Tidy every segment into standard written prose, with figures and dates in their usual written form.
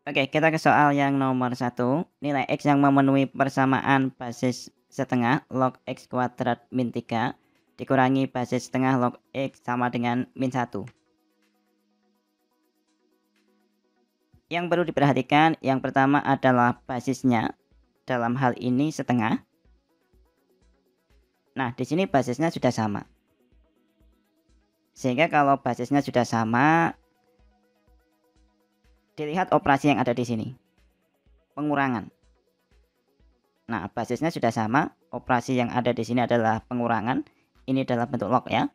Oke, kita ke soal yang nomor satu. Nilai X yang memenuhi persamaan basis setengah log X kuadrat min 3 dikurangi basis setengah log X sama dengan min 1. Yang perlu diperhatikan yang pertama adalah basisnya. Dalam hal ini setengah. Nah, di sini basisnya sudah sama. Sehingga kalau basisnya sudah sama, dilihat operasi yang ada di sini. Pengurangan. Nah, basisnya sudah sama, operasi yang ada di sini adalah pengurangan. Ini adalah bentuk log ya.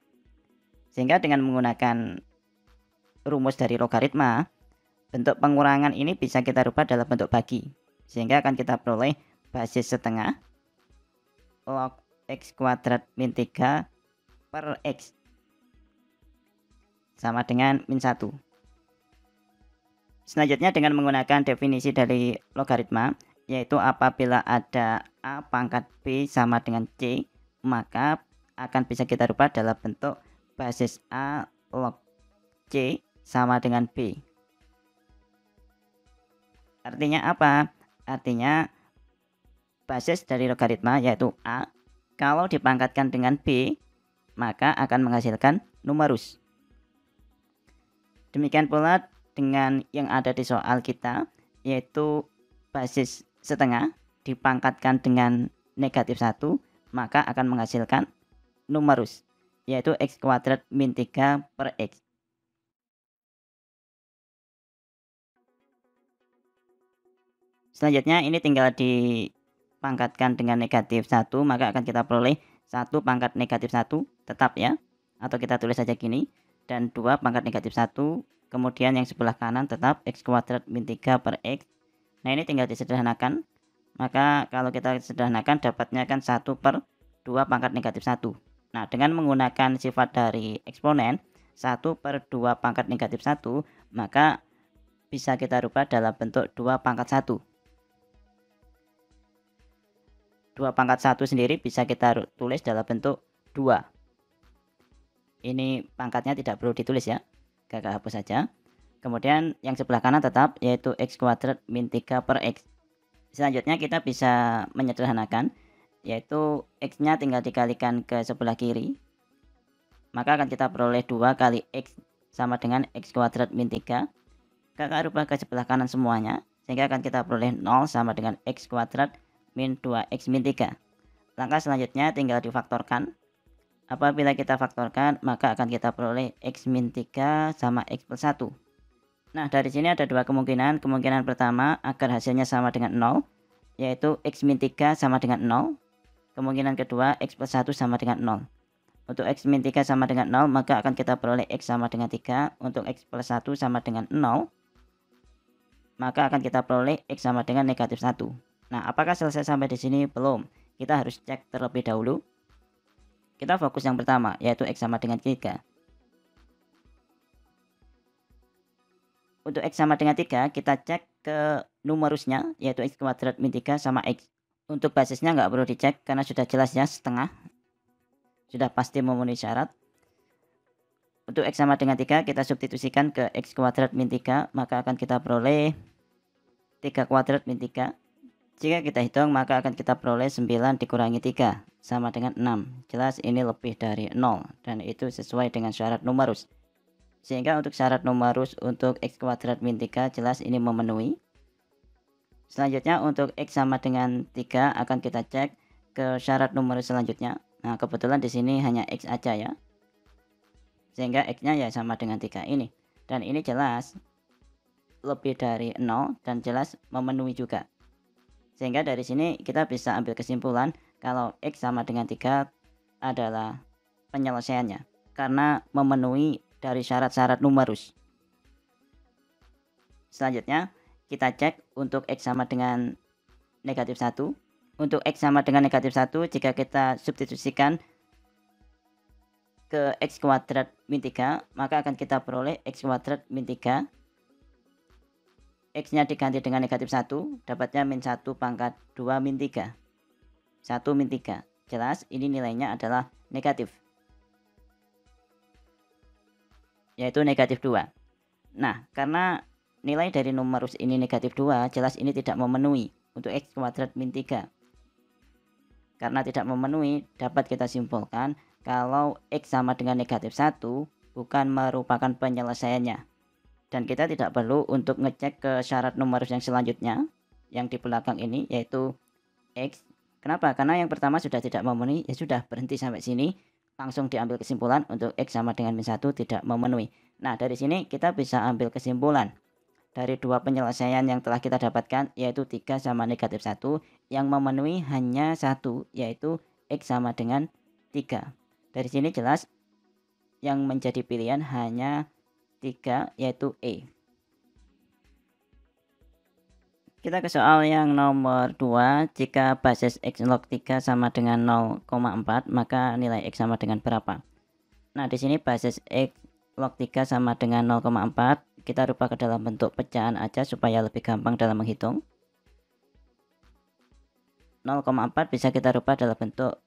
Sehingga dengan menggunakan rumus dari logaritma, bentuk pengurangan ini bisa kita rubah dalam bentuk bagi. Sehingga akan kita peroleh basis setengah log X kuadrat min 3 per X sama dengan min 1. Selanjutnya dengan menggunakan definisi dari logaritma, yaitu apabila ada A pangkat B sama dengan C, maka akan bisa kita rubah dalam bentuk basis A log C sama dengan B. Artinya apa? Artinya basis dari logaritma yaitu A, kalau dipangkatkan dengan B, maka akan menghasilkan numerus. Demikian pula dengan yang ada di soal kita, yaitu basis setengah dipangkatkan dengan negatif 1, maka akan menghasilkan numerus, yaitu X kuadrat min 3 per X. Selanjutnya ini tinggal dipangkatkan dengan negatif 1, maka akan kita peroleh 1 pangkat negatif 1 tetap ya, atau kita tulis saja gini, dan 2 pangkat negatif 1, kemudian yang sebelah kanan tetap X kuadrat min 3 per X. Nah, ini tinggal disederhanakan. Maka kalau kita sederhanakan dapatnya kan 1 per 2 pangkat negatif 1. Nah, dengan menggunakan sifat dari eksponen 1 per 2 pangkat negatif 1, maka bisa kita rubah dalam bentuk 2 pangkat 1. 2 pangkat 1 sendiri bisa kita tulis dalam bentuk 2. Ini pangkatnya tidak perlu ditulis ya. Kakak hapus saja. Kemudian yang sebelah kanan tetap yaitu X kuadrat min 3 per X. Selanjutnya kita bisa menyederhanakan, yaitu X-nya tinggal dikalikan ke sebelah kiri. Maka akan kita peroleh 2 kali X sama dengan X kuadrat min 3. Kakak rubah ke sebelah kanan semuanya, sehingga akan kita peroleh 0 sama dengan X kuadrat min 2X min 3. Langkah selanjutnya tinggal difaktorkan. Apabila kita faktorkan, maka akan kita peroleh X min 3 sama X plus 1. Nah, dari sini ada dua kemungkinan. Kemungkinan pertama agar hasilnya sama dengan 0, yaitu X min 3 sama dengan 0. Kemungkinan kedua, X plus 1 sama dengan 0. Untuk X min 3 sama dengan 0, maka akan kita peroleh X sama dengan 3. Untuk X plus 1 sama dengan 0, maka akan kita peroleh X sama dengan negatif 1. Nah, apakah selesai sampai di sini? Belum. Kita harus cek terlebih dahulu. Kita fokus yang pertama, yaitu X sama dengan 3. Untuk X sama dengan 3, kita cek ke numerusnya, yaitu X kuadrat min 3 sama X. Untuk basisnya nggak perlu dicek, karena sudah jelas ya, setengah. Sudah pasti memenuhi syarat. Untuk X sama dengan 3, kita substitusikan ke X kuadrat min 3, maka akan kita peroleh 3 kuadrat min 3. Jika kita hitung, maka akan kita peroleh 9 dikurangi 3, sama dengan 6. Jelas ini lebih dari 0, dan itu sesuai dengan syarat numerus. Sehingga untuk syarat numerus untuk X kuadrat min 3 jelas ini memenuhi. Selanjutnya untuk X sama dengan 3 akan kita cek ke syarat numerus selanjutnya. Nah, kebetulan di sini hanya X aja ya. Sehingga X-nya ya sama dengan 3 ini. Dan ini jelas lebih dari 0 dan jelas memenuhi juga. Sehingga dari sini kita bisa ambil kesimpulan kalau X sama dengan 3 adalah penyelesaiannya. Karena memenuhi dari syarat-syarat numerus. Selanjutnya kita cek untuk X sama dengan negatif 1. Untuk X sama dengan negatif 1, jika kita substitusikan ke X kuadrat min 3, maka akan kita peroleh X kuadrat min 3. X-nya diganti dengan negatif 1, dapatnya min 1 pangkat 2 min 3. 1 min 3. Jelas ini nilainya adalah negatif, yaitu negatif 2. Nah, karena nilai dari numerus ini negatif 2, jelas ini tidak memenuhi untuk X kuadrat min 3. Karena tidak memenuhi, dapat kita simpulkan kalau X sama dengan negatif 1 bukan merupakan penyelesaiannya. Dan kita tidak perlu untuk ngecek ke syarat numerus yang selanjutnya, yang di belakang ini, yaitu X. Kenapa? Karena yang pertama sudah tidak memenuhi, ya sudah berhenti sampai sini. Langsung diambil kesimpulan untuk X sama dengan min 1 tidak memenuhi. Nah, dari sini kita bisa ambil kesimpulan dari dua penyelesaian yang telah kita dapatkan, yaitu 3 sama negatif 1, yang memenuhi hanya satu, yaitu X sama dengan 3. Dari sini jelas yang menjadi pilihan hanya 3, yaitu E. Kita ke soal yang nomor 2. Jika basis X log 3 sama dengan 0,4, maka nilai X sama dengan berapa? Nah, di sini basis X log 3 sama dengan 0,4. Kita rubah ke dalam bentuk pecahan aja supaya lebih gampang dalam menghitung. 0,4 bisa kita rubah dalam bentuk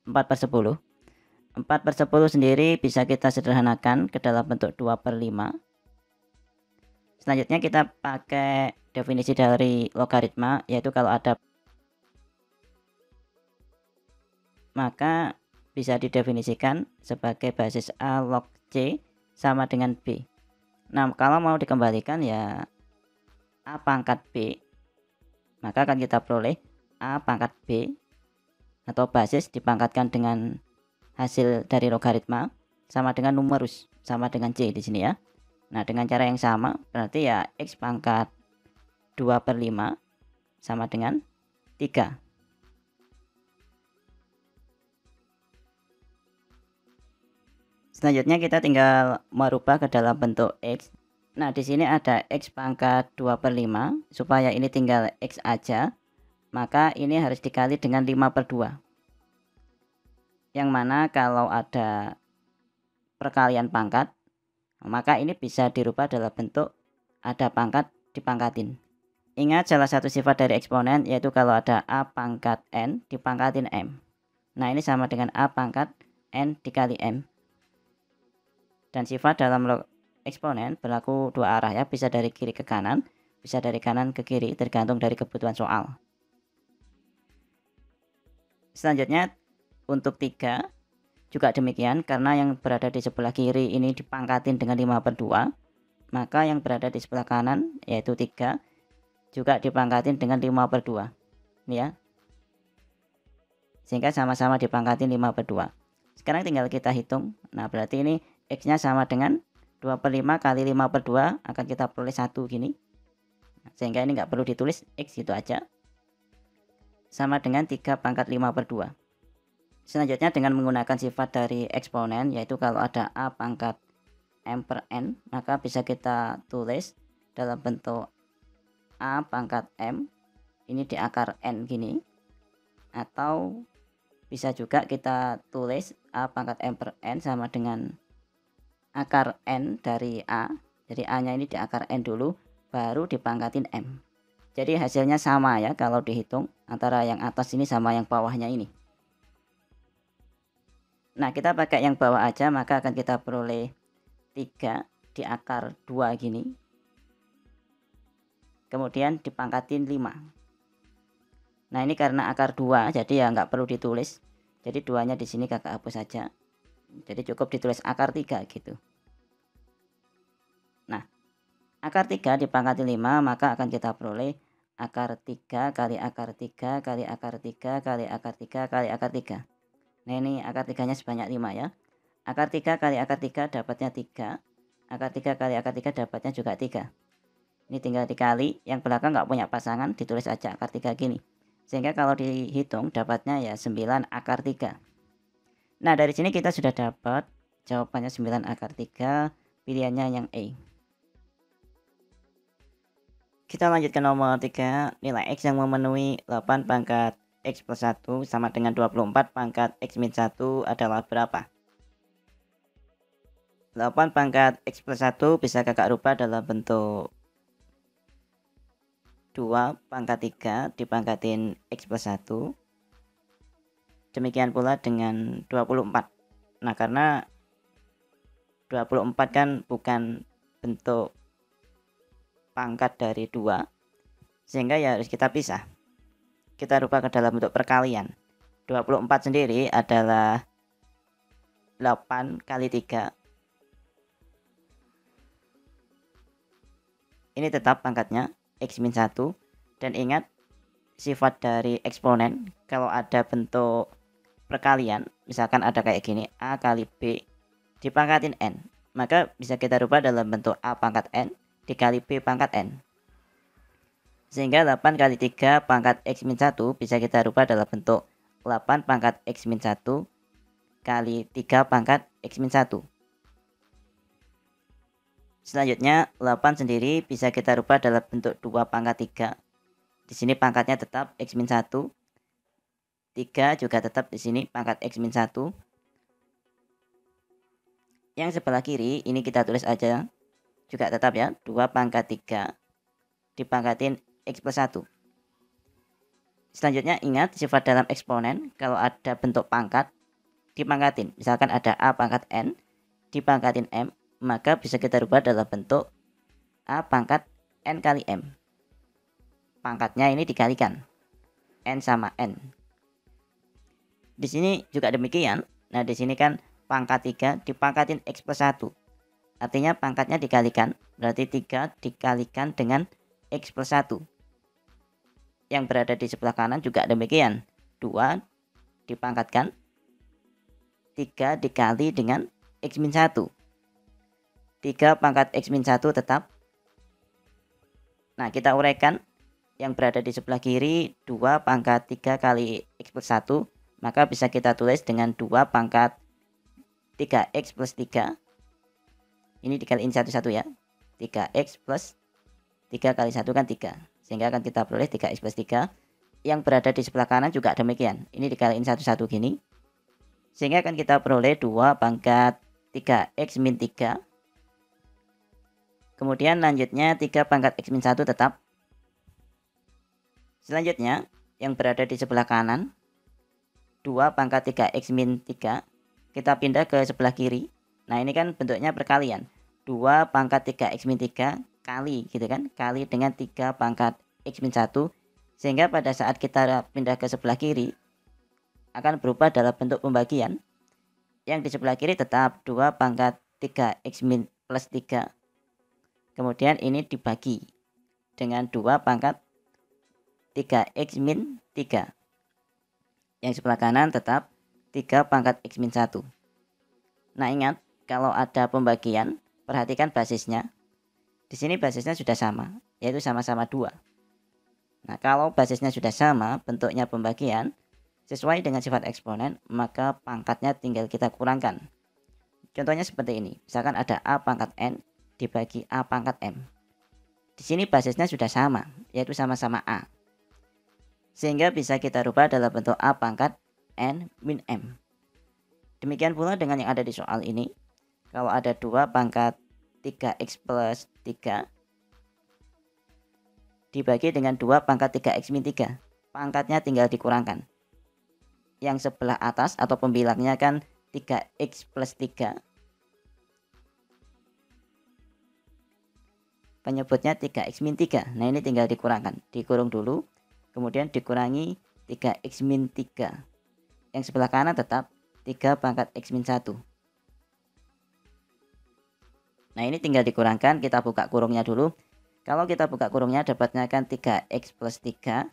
4/10. 4/10 sendiri bisa kita sederhanakan ke dalam bentuk 2/5. Selanjutnya kita pakai definisi dari logaritma, yaitu kalau ada maka bisa didefinisikan sebagai basis A log C sama dengan B. Nah, kalau mau dikembalikan ya A pangkat B, maka akan kita peroleh A pangkat B atau basis dipangkatkan dengan hasil dari logaritma sama dengan numerus sama dengan C di sini ya. Nah, dengan cara yang sama berarti ya X pangkat 2/5 sama dengan 3. Selanjutnya kita tinggal merubah ke dalam bentuk X. Nah, di sini ada X pangkat 2/5. Supaya ini tinggal X aja, maka ini harus dikali dengan 5/2. Yang mana kalau ada perkalian pangkat, maka ini bisa dirubah dalam bentuk ada pangkat dipangkatin. Ingat salah satu sifat dari eksponen yaitu kalau ada A pangkat N dipangkatin M. Nah, ini sama dengan A pangkat N dikali M. Dan sifat dalam eksponen berlaku dua arah ya, bisa dari kiri ke kanan, bisa dari kanan ke kiri, tergantung dari kebutuhan soal. Selanjutnya untuk 3 juga demikian, karena yang berada di sebelah kiri ini dipangkatin dengan 5/2, maka yang berada di sebelah kanan yaitu 3 juga dipangkatin dengan 5/2. Ini ya. Sehingga sama-sama dipangkatin 5/2. Sekarang tinggal kita hitung. Nah, berarti ini X-nya sama dengan 2/5 kali 5/2, akan kita peroleh 1 gini. Sehingga ini nggak perlu ditulis X gitu aja. Sama dengan 3 pangkat 5/2. Selanjutnya dengan menggunakan sifat dari eksponen, yaitu kalau ada A pangkat M per N, maka bisa kita tulis dalam bentuk A pangkat M ini di akar N gini. Atau bisa juga kita tulis A pangkat M per N sama dengan akar N dari A. Jadi A nya ini di akar N dulu, baru dipangkatin M. Jadi hasilnya sama ya kalau dihitung, antara yang atas ini sama yang bawahnya ini. Nah, kita pakai yang bawah aja, maka akan kita peroleh 3 di akar 2 gini. Kemudian dipangkatin 5. Nah, ini karena akar 2, jadi ya nggak perlu ditulis. Jadi 2-nya di sini kakak hapus saja. Jadi cukup ditulis akar 3 gitu. Nah, akar 3 dipangkatin 5, maka akan kita peroleh akar 3 kali akar 3 kali akar 3 kali akar 3 kali akar 3. Nah, ini akar 3-nya sebanyak 5 ya. Akar 3 kali akar 3 dapatnya 3. Akar 3 kali akar 3 dapatnya juga 3. Ini tinggal dikali, yang belakang nggak punya pasangan, ditulis aja akar 3 gini. Sehingga kalau dihitung dapatnya ya 9 akar 3. Nah, dari sini kita sudah dapat jawabannya 9 akar 3, pilihannya yang E. Kita lanjut ke nomor 3, nilai X yang memenuhi 8 pangkat X plus 1 sama dengan 24 pangkat X min 1 adalah berapa? 8 pangkat X plus 1 bisa kakak rubah dalam bentuk 2 pangkat 3 dipangkatin X plus 1. Demikian pula dengan 24. Nah, karena 24 kan bukan bentuk pangkat dari 2, sehingga ya harus kita pisah. Kita rubah ke dalam bentuk perkalian. 24 sendiri adalah 8 kali 3. Ini tetap pangkatnya X-1. Dan ingat, sifat dari eksponen kalau ada bentuk perkalian, misalkan ada kayak gini, A kali B dipangkatin N, maka bisa kita rubah dalam bentuk A pangkat N dikali B pangkat N. Sehingga 8 kali 3 pangkat X-1 bisa kita rubah dalam bentuk 8 pangkat X-1 kali 3 pangkat X-1. Selanjutnya 8 sendiri bisa kita rubah dalam bentuk 2 pangkat 3. Di sini pangkatnya tetap X-1. 3 juga tetap di sini pangkat X-1. Yang sebelah kiri ini kita tulis aja juga tetap ya, 2 pangkat 3 dipangkatin X plus 1. Selanjutnya ingat sifat dalam eksponen kalau ada bentuk pangkat dipangkatin. Misalkan ada A pangkat N dipangkatin M, maka bisa kita rubah dalam bentuk A pangkat N kali M. Pangkatnya ini dikalikan N sama N. Di sini juga demikian. Nah, di sini kan pangkat 3 dipangkatin X plus 1. Artinya pangkatnya dikalikan, berarti 3 dikalikan dengan X plus 1. Yang berada di sebelah kanan juga demikian. 2 dipangkatkan, 3 dikali dengan X-1. 3 pangkat X-1 tetap. Nah, kita uraikan. Yang berada di sebelah kiri 2 pangkat 3 kali X plus 1, maka bisa kita tulis dengan 2 pangkat 3X plus 3. Ini dikaliin satu-satu ya. 3X plus 3 kali 1 kan 3. Sehingga akan kita peroleh 3X plus 3. Yang berada di sebelah kanan juga demikian. Ini dikaliin satu-satu gini. Sehingga akan kita peroleh 2 pangkat 3X min 3. Kemudian lanjutnya 3 pangkat X min 1 tetap. Selanjutnya yang berada di sebelah kanan 2 pangkat 3X min 3. Kita pindah ke sebelah kiri. Nah, ini kan bentuknya perkalian. 2 pangkat 3X min 3 kali gitu kan. Kali dengan 3 pangkat X min 1. Sehingga pada saat kita pindah ke sebelah kiri akan berubah dalam bentuk pembagian. Yang di sebelah kiri tetap 2 pangkat 3X min plus 3. Kemudian ini dibagi dengan 2 pangkat 3X min 3. Yang sebelah kanan tetap 3 pangkat X min 1. Nah, ingat kalau ada pembagian, perhatikan basisnya. Di sini basisnya sudah sama, yaitu sama-sama 2. Nah, kalau basisnya sudah sama, bentuknya pembagian sesuai dengan sifat eksponen, maka pangkatnya tinggal kita kurangkan. Contohnya seperti ini. Misalkan ada A pangkat N dibagi A pangkat M. Di sini basisnya sudah sama, yaitu sama-sama A. Sehingga bisa kita rubah dalam bentuk A pangkat N min M. Demikian pula dengan yang ada di soal ini. Kalau ada 2 pangkat 3X plus 3 dibagi dengan 2 pangkat 3X min 3. Pangkatnya tinggal dikurangkan. Yang sebelah atas atau pembilangnya kan 3X plus 3. Penyebutnya 3X min 3. Nah, ini tinggal dikurangkan. Dikurung dulu. Kemudian dikurangi 3X min 3. Yang sebelah kanan tetap 3 pangkat X min 1. Nah, ini tinggal dikurangkan. Kita buka kurungnya dulu. Kalau kita buka kurungnya dapatnya kan 3X plus 3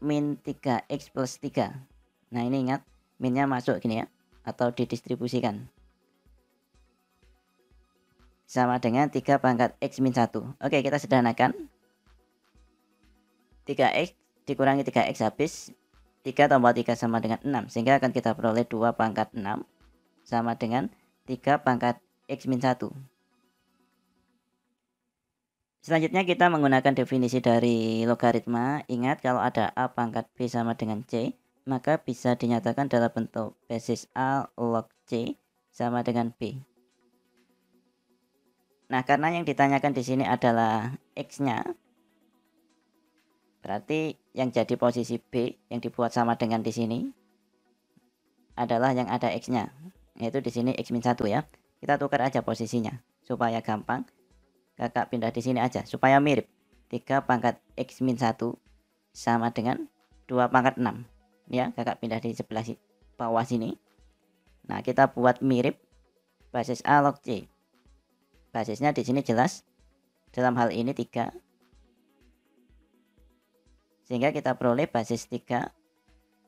min 3X plus 3. Nah, ini ingat minnya masuk gini ya, atau didistribusikan. Sama dengan 3 pangkat X min 1. Oke, kita sederhanakan. 3X dikurangi 3X habis. 3 tambah 3 sama dengan 6. Sehingga akan kita peroleh 2 pangkat 6 sama dengan 3 pangkat X min 1. Selanjutnya kita menggunakan definisi dari logaritma. Ingat kalau ada A pangkat B sama dengan C, maka bisa dinyatakan dalam bentuk basis A log C sama dengan B. Nah, karena yang ditanyakan di sini adalah X-nya, berarti yang jadi posisi B yang dibuat sama dengan di sini adalah yang ada X-nya, yaitu di sini X min 1 ya. Kita tukar aja posisinya supaya gampang. Kakak pindah di sini aja supaya mirip. 3 pangkat X min 1 sama dengan 2 pangkat 6. Ya, kakak pindah di sebelah bawah sini. Nah, kita buat mirip basis A log C. Basisnya di sini jelas. Dalam hal ini 3. Sehingga kita peroleh basis 3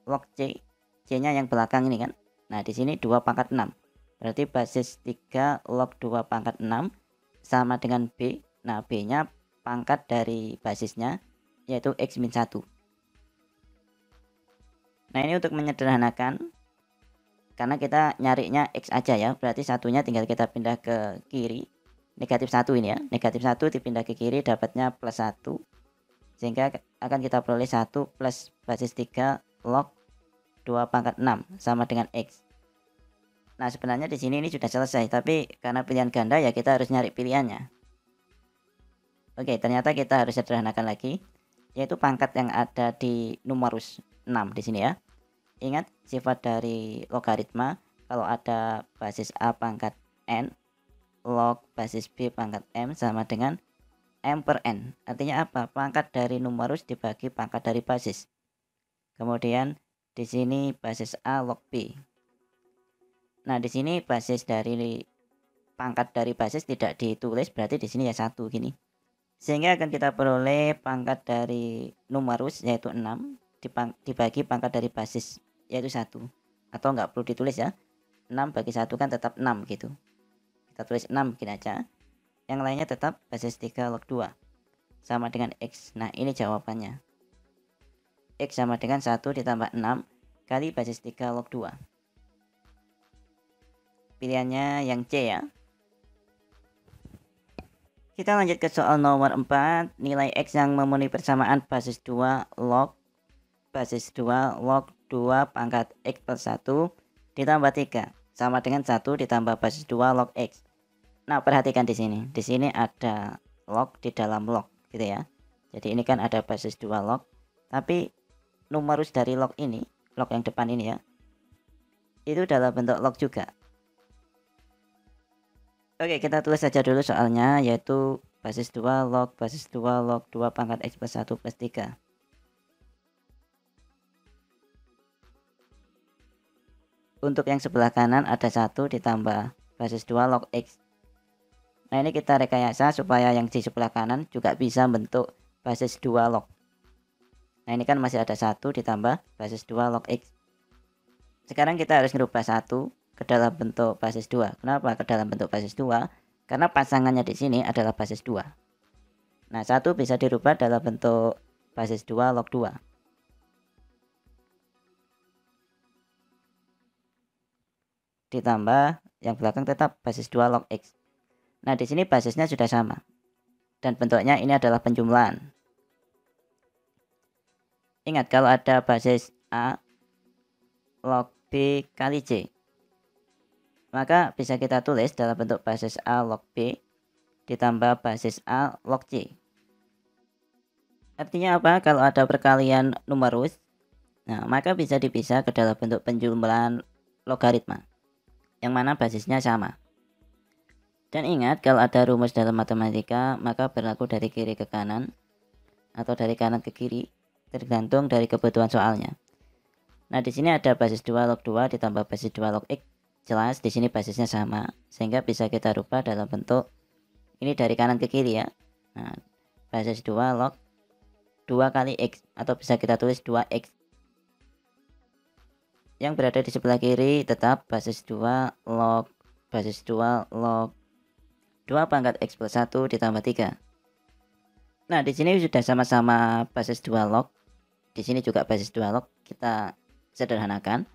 log C. C-nya yang belakang ini kan. Nah, di sini 2 pangkat 6. Berarti basis 3 log 2 pangkat 6 sama dengan B. Nah, B-nya pangkat dari basisnya yaitu X min 1. Nah, ini untuk menyederhanakan karena kita nyarinya X aja ya. Berarti satunya tinggal kita pindah ke kiri. Negatif 1 ini ya. Negatif 1 dipindah ke kiri dapatnya plus 1. Sehingga akan kita peroleh 1 plus basis 3 log 2 pangkat 6 sama dengan X. Nah, sebenarnya di sini ini sudah selesai, tapi karena pilihan ganda ya kita harus nyari pilihannya. Oke, ternyata kita harus sederhanakan lagi, yaitu pangkat yang ada di numerus 6 di sini ya. Ingat sifat dari logaritma, kalau ada basis A pangkat N, log basis B pangkat M sama dengan M per N. Artinya apa? Pangkat dari numerus dibagi pangkat dari basis. Kemudian di sini basis A log B. Nah, di sini basis dari pangkat dari basis tidak ditulis, berarti di sini ya 1 gini. Sehingga akan kita peroleh pangkat dari numerus yaitu 6 dibagi pangkat dari basis yaitu 1. Atau nggak perlu ditulis ya. 6 bagi 1 kan tetap 6 gitu. Kita tulis 6 gini aja. Yang lainnya tetap basis 3 log 2 sama dengan X. Nah, ini jawabannya. X sama dengan 1 ditambah 6 kali basis 3 log 2. Pilihannya yang C ya. Kita lanjut ke soal nomor 4. Nilai X yang memenuhi persamaan basis 2 log 2 pangkat X plus 1 ditambah 3 sama dengan 1 ditambah basis 2 log X. Nah, perhatikan di sini. Di sini ada log di dalam log gitu ya. Jadi ini kan ada basis 2 log, tapi numerus dari log ini, log yang depan ini ya, itu dalam bentuk log juga. Oke, kita tulis saja dulu soalnya, yaitu basis 2 log 2 pangkat X plus 1 plus 3. Untuk yang sebelah kanan ada 1 ditambah basis 2 log X. Nah, ini kita rekayasa supaya yang di sebelah kanan juga bisa bentuk basis 2 log. Nah, ini kan masih ada 1 ditambah basis 2 log X. Sekarang kita harus merubah 1 ke dalam bentuk basis 2. Kenapa ke dalam bentuk basis 2? Karena pasangannya di sini adalah basis 2. Nah, 1 bisa dirubah dalam bentuk basis 2 log 2. Ditambah yang belakang tetap basis 2 log X. Nah, di sini basisnya sudah sama. Dan bentuknya ini adalah penjumlahan. Ingat kalau ada basis A log B kali C, maka bisa kita tulis dalam bentuk basis A log B ditambah basis A log C. Artinya apa? Kalau ada perkalian numerus, nah maka bisa dipisah ke dalam bentuk penjumlahan logaritma, yang mana basisnya sama. Dan ingat kalau ada rumus dalam matematika, maka berlaku dari kiri ke kanan atau dari kanan ke kiri, tergantung dari kebutuhan soalnya. Nah, di sini ada basis 2 log 2 ditambah basis 2 log X. Jelas di sini basisnya sama, sehingga bisa kita rubah dalam bentuk ini dari kanan ke kiri ya. Nah, basis 2 log 2 kali X, atau bisa kita tulis 2X. Yang berada di sebelah kiri tetap basis 2 log 2 pangkat X plus 1 ditambah 3. Nah, di sini sudah sama-sama basis 2 log. Di sini juga basis 2 log. Kita sederhanakan.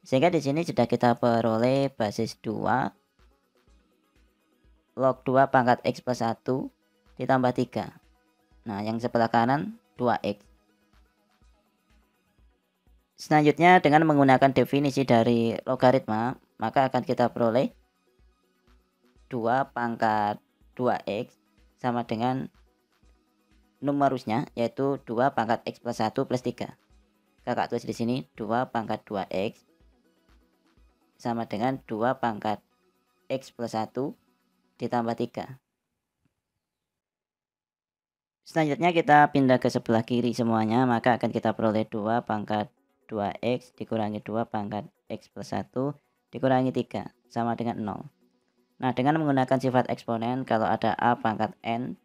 Sehingga di sini sudah kita peroleh basis 2 log 2 pangkat X plus 1 ditambah 3. Nah, yang sebelah kanan 2X. Selanjutnya dengan menggunakan definisi dari logaritma, maka akan kita peroleh 2 pangkat 2X sama dengan numerusnya yaitu 2 pangkat X plus 1 plus 3. Kakak tulis di sini 2 pangkat 2X sama dengan 2 pangkat X plus 1 ditambah 3. Selanjutnya kita pindah ke sebelah kiri semuanya, maka akan kita peroleh 2 pangkat 2x dikurangi 2 pangkat x plus 1 dikurangi 3 sama dengan 0. Nah, dengan menggunakan sifat eksponen, kalau ada a pangkat n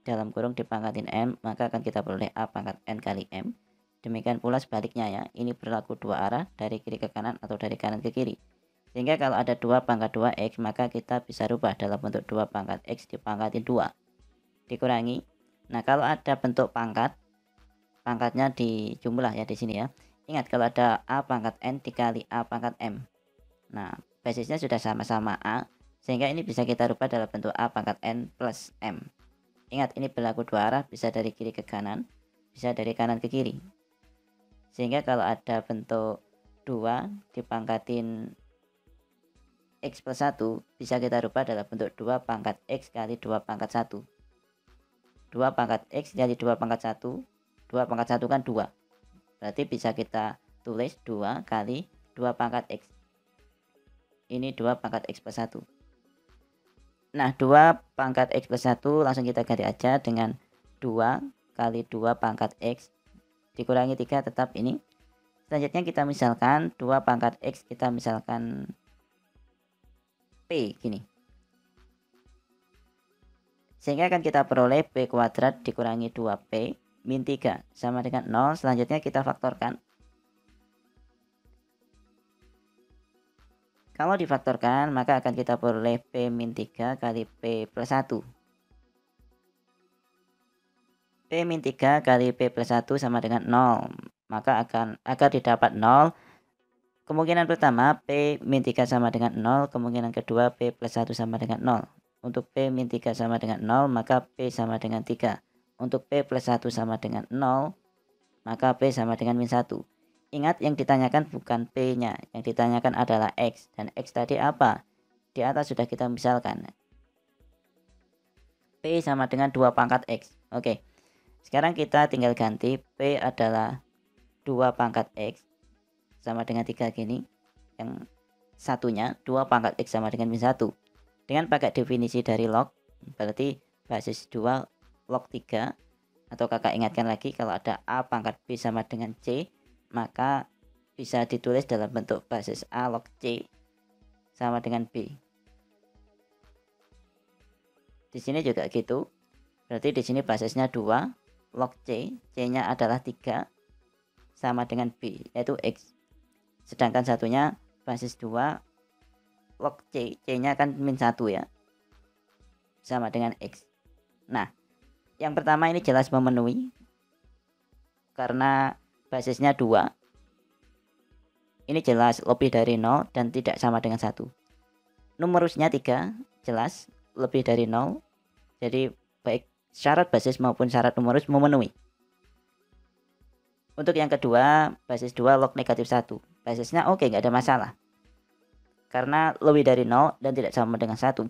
dalam kurung dipangkatin m, maka akan kita peroleh a pangkat n kali m. Demikian pula sebaliknya ya, ini berlaku dua arah, dari kiri ke kanan atau dari kanan ke kiri. Sehingga kalau ada 2 pangkat 2x, maka kita bisa rubah dalam bentuk 2 pangkat x dipangkatin 2 dikurangi. Nah, kalau ada bentuk pangkat, pangkatnya dijumlah ya di sini ya. Ingat, kalau ada a pangkat n dikali a pangkat m. Nah, basisnya sudah sama-sama a, sehingga ini bisa kita rubah dalam bentuk a pangkat n plus m. Ingat, ini berlaku dua arah, bisa dari kiri ke kanan, bisa dari kanan ke kiri. Sehingga kalau ada bentuk 2 dipangkatin x plus 1, bisa kita rubah dalam bentuk 2 pangkat x kali 2 pangkat 1. 2 pangkat x jadi 2 pangkat 1. 2 pangkat 1 kan 2. Berarti bisa kita tulis 2 kali 2 pangkat x. Ini 2 pangkat x plus 1. Nah, 2 pangkat x plus 1 langsung kita ganti aja dengan 2 kali 2 pangkat x dikurangi 3, tetap ini. Selanjutnya kita misalkan 2 pangkat x, kita misalkan p gini. Sehingga akan kita peroleh p kuadrat dikurangi 2p min 3 sama dengan 0. Selanjutnya kita faktorkan. Kalau difaktorkan, maka akan kita peroleh p min 3 kali p plus 1. P min 3 kali p plus 1 sama dengan 0. Maka agar didapat 0, kemungkinan pertama p min 3 sama dengan 0, kemungkinan kedua p plus 1 sama dengan 0. Untuk P min 3 sama dengan 0, maka P sama dengan 3. Untuk P plus 1 sama dengan 0, maka P sama dengan min 1. Ingat, yang ditanyakan bukan P-nya, yang ditanyakan adalah X. Dan X tadi apa? Di atas sudah kita misalkan. P sama dengan 2 pangkat X. Oke, sekarang kita tinggal ganti. P adalah 2 pangkat X sama dengan 3 gini. Yang satunya 2 pangkat X sama dengan min 1. Dengan pakai definisi dari log, berarti basis 2 log 3, atau kakak ingatkan lagi, kalau ada A pangkat B sama dengan C, maka bisa ditulis dalam bentuk basis A log C sama dengan B. Di sini juga gitu, berarti di sini basisnya 2 log C, C-nya adalah 3 sama dengan B, yaitu X. Sedangkan satunya basis 2 log C, C-nya kan min 1 ya, sama dengan X. Nah, yang pertama ini jelas memenuhi, karena basisnya 2. Ini jelas lebih dari 0 dan tidak sama dengan 1. Numerusnya 3, jelas lebih dari 0. Jadi baik syarat basis maupun syarat numerus memenuhi. Untuk yang kedua, basis 2 log negatif 1. Basisnya oke, nggak ada masalah, karena lebih dari 0 dan tidak sama dengan 1.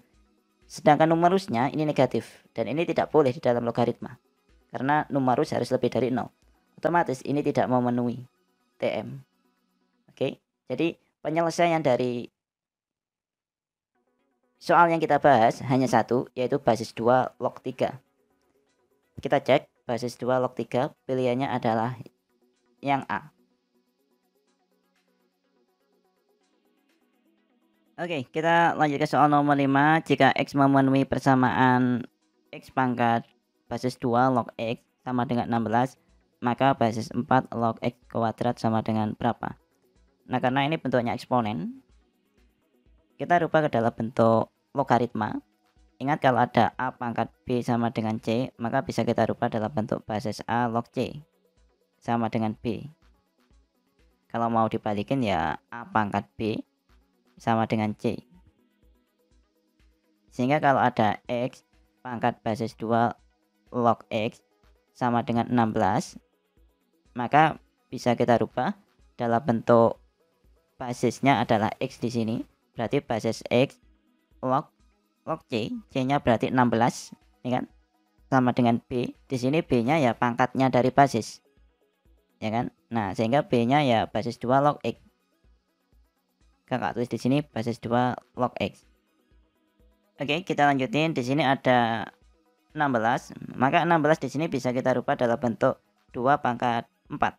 Sedangkan numerusnya ini negatif, dan ini tidak boleh di dalam logaritma, karena numerus harus lebih dari 0. Otomatis ini tidak memenuhi TM. Oke, jadi penyelesaian dari soal yang kita bahas hanya satu, yaitu basis 2 log 3. Kita cek basis 2 log 3, pilihannya adalah yang A. Oke, kita lanjut ke soal nomor 5. Jika X memenuhi persamaan X pangkat basis 2 log X sama dengan 16, maka basis 4 log X kuadrat sama dengan berapa? Nah, karena ini bentuknya eksponen, kita rubah ke dalam bentuk logaritma. Ingat, kalau ada A pangkat B sama dengan C, maka bisa kita rubah dalam bentuk basis A log C sama dengan B. Kalau mau dibalikin ya A pangkat B sama dengan C. Sehingga kalau ada X pangkat basis 2 log X sama dengan 16, maka bisa kita rubah dalam bentuk basisnya adalah X di sini. Berarti basis X log C, C-nya berarti 16, ya kan? Sama dengan B. Di sini B-nya ya pangkatnya dari basis, ya kan? Nah, sehingga B-nya ya basis 2 log X. Kakak tulis di sini basis 2 log X. Oke, kita lanjutin. Di sini ada 16, maka 16 di sini bisa kita rubah dalam bentuk 2 pangkat 4.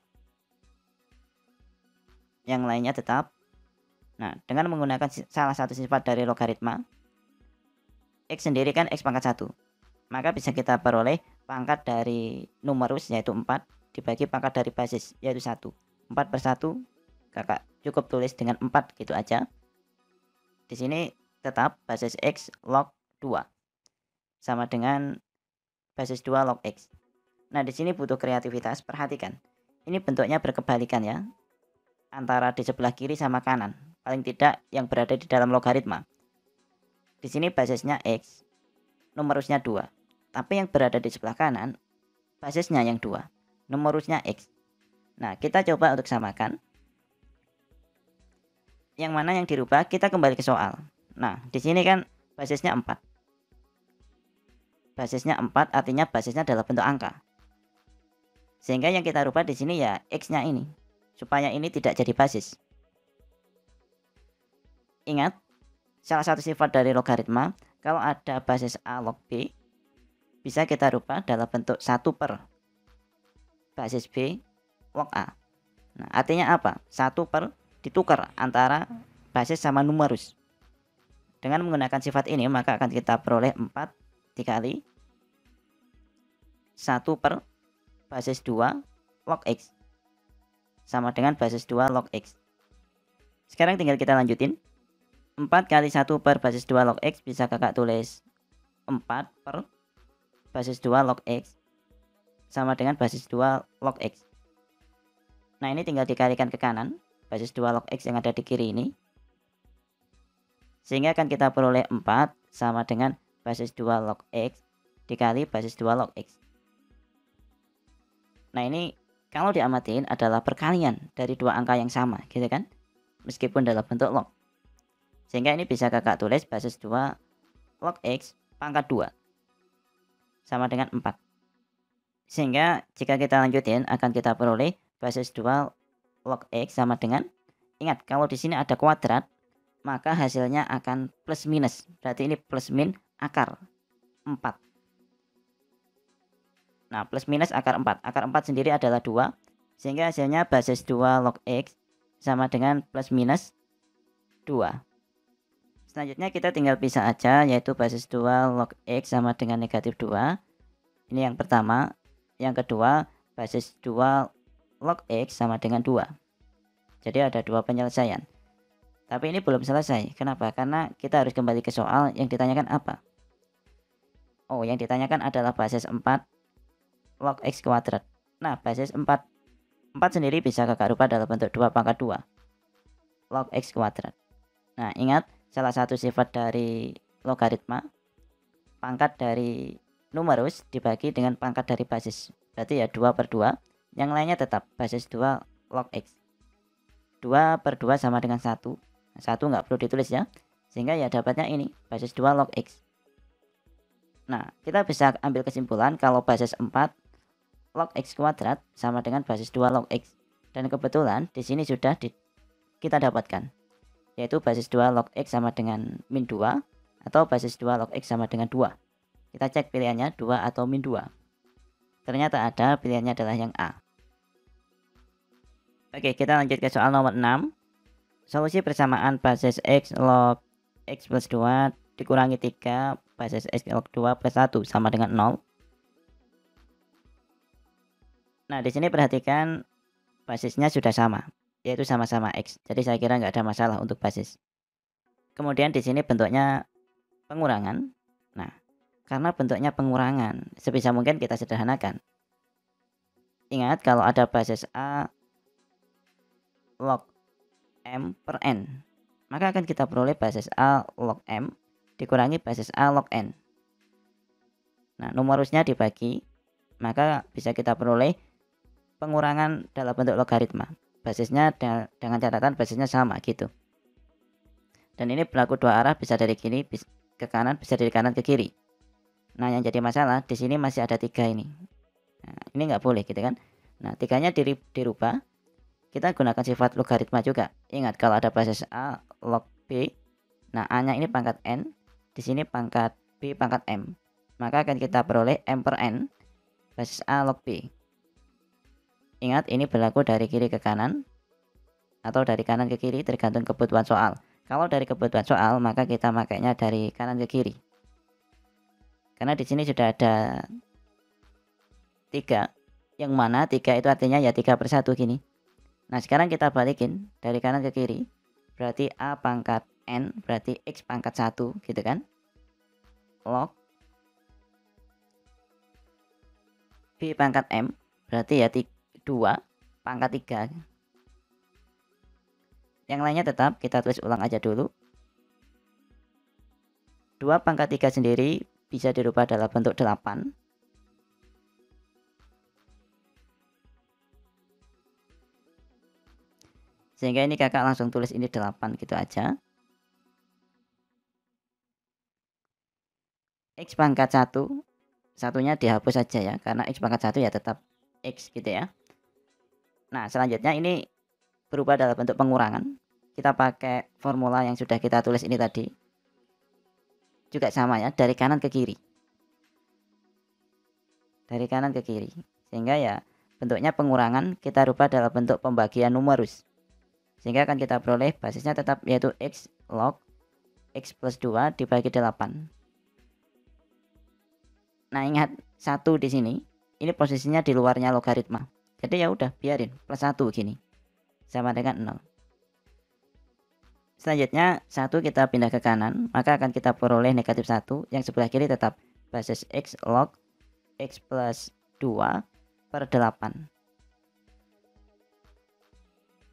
Yang lainnya tetap. Nah, dengan menggunakan salah satu sifat dari logaritma, X sendiri kan X pangkat 1. Maka bisa kita peroleh pangkat dari numerus yaitu 4 dibagi pangkat dari basis yaitu 1. 4 per 1, kakak cukup tulis dengan 4 gitu aja. Di sini tetap basis X log 2 sama dengan basis 2 log X. Nah, di sini butuh kreativitas, perhatikan. Ini bentuknya berkebalikan ya, antara di sebelah kiri sama kanan, paling tidak yang berada di dalam logaritma. Di sini basisnya X, numerusnya 2. Tapi yang berada di sebelah kanan, basisnya yang 2, numerusnya X. Nah, kita coba untuk samakan. Yang mana yang dirubah, kita kembali ke soal. Nah, di sini kan basisnya 4. Basisnya 4 artinya basisnya dalam bentuk angka. Sehingga yang kita rubah di sini ya X-nya ini, supaya ini tidak jadi basis. Ingat, salah satu sifat dari logaritma, kalau ada basis A log B, bisa kita rubah dalam bentuk 1 per basis B log A. Nah, artinya apa? 1 per ditukar antara basis sama numerus. Dengan menggunakan sifat ini, maka akan kita peroleh 4 dikali 1 per basis 2 log X sama dengan basis 2 log X. Sekarang tinggal kita lanjutin. 4 kali 1 per basis 2 log X bisa kakak tulis 4 per basis 2 log X sama dengan basis 2 log X. Nah, ini tinggal dikalikan ke kanan, basis 2 log X yang ada di kiri ini. Sehingga akan kita peroleh 4 sama dengan basis 2 log X dikali basis 2 log X. Nah, ini kalau diamatin adalah perkalian dari dua angka yang sama, gitu kan? Meskipun dalam bentuk log. Sehingga ini bisa kakak tulis basis 2 log X pangkat 2 sama dengan 4. Sehingga jika kita lanjutin akan kita peroleh basis 2 log X sama dengan, ingat kalau di sini ada kuadrat, maka hasilnya akan plus minus. Berarti ini plus min akar 4. Nah, plus minus akar 4. Akar 4 sendiri adalah 2. Sehingga hasilnya basis 2 log X sama dengan plus minus 2. Selanjutnya kita tinggal pisah aja, yaitu basis 2 log X sama dengan negatif 2. Ini yang pertama. Yang kedua, basis 2 log X sama dengan 2. Jadi ada 2 penyelesaian. Tapi ini belum selesai. Kenapa? Karena kita harus kembali ke soal yang ditanyakan apa. Oh, yang ditanyakan adalah basis 4 log X kuadrat. Nah, basis 4 sendiri bisa kakak rubah dalam bentuk 2 pangkat 2 log X kuadrat. Nah, ingat salah satu sifat dari logaritma, pangkat dari numerus dibagi dengan pangkat dari basis. Berarti ya 2 per 2. Yang lainnya tetap basis 2 log X. 2 per 2 sama dengan 1. 1 nggak perlu ditulis ya. Sehingga ya dapatnya ini basis 2 log X. Nah, kita bisa ambil kesimpulan kalau basis 4 log X kuadrat sama dengan basis 2 log X. Dan kebetulan di sini sudah kita dapatkan, yaitu basis 2 log X sama dengan min 2 atau basis 2 log X sama dengan 2. Kita cek pilihannya 2 atau min 2. Ternyata ada, pilihannya adalah yang A. Oke, kita lanjut ke soal nomor 6. Solusi persamaan basis X log X plus 2 dikurangi 3 basis X log 2 plus 1 sama dengan 0. Nah, di sini perhatikan basisnya sudah sama, yaitu sama-sama X. Jadi saya kira nggak ada masalah untuk basis. Kemudian di sini bentuknya pengurangan. Nah, karena bentuknya pengurangan, sebisa mungkin kita sederhanakan. Ingat kalau ada basis A log M per N, maka akan kita peroleh basis A log M dikurangi basis A log N. Nah, numerusnya dibagi, maka bisa kita peroleh pengurangan dalam bentuk logaritma. Basisnya dengan catatan basisnya sama gitu. Dan ini berlaku dua arah, bisa dari kiri ke kanan, bisa dari kanan ke kiri. Nah, yang jadi masalah di sini masih ada 3 ini. Nah, ini nggak boleh gitu kan. Nah, 3-nya dirubah. Kita gunakan sifat logaritma juga. Ingat kalau ada basis A log B. Nah, A-nya ini pangkat N, di sini pangkat B pangkat M. maka akan kita peroleh M per N basis A log B. Ingat, ini berlaku dari kiri ke kanan atau dari kanan ke kiri tergantung kebutuhan soal. Kalau dari kebutuhan soal, maka kita makainya dari kanan ke kiri. Karena di sini sudah ada 3, yang mana 3 itu artinya ya 3/1 gini. Nah, sekarang kita balikin dari kanan ke kiri, berarti A pangkat N berarti X pangkat 1 gitu kan, log B pangkat M berarti ya 2 pangkat 3. Yang lainnya tetap kita tulis ulang aja dulu. 2 pangkat 3 sendiri bisa dirubah dalam bentuk 8. Sehingga ini kakak langsung tulis ini 8 gitu aja. X pangkat 1, satunya dihapus saja ya, karena X pangkat 1 ya tetap X gitu ya. Nah, selanjutnya ini berubah dalam bentuk pengurangan. Kita pakai formula yang sudah kita tulis ini tadi. Juga sama ya, dari kanan ke kiri. Dari kanan ke kiri. Sehingga ya bentuknya pengurangan kita rubah dalam bentuk pembagian numerus. Sehingga akan kita peroleh basisnya tetap yaitu X log X plus 2 dibagi 8. Nah, ingat 1 di sini, ini posisinya di luarnya logaritma. Jadi ya udah biarin plus 1 gini. Sama dengan 0. Selanjutnya 1 kita pindah ke kanan, maka akan kita peroleh negatif 1, yang sebelah kiri tetap basis X log X plus 2 per 8.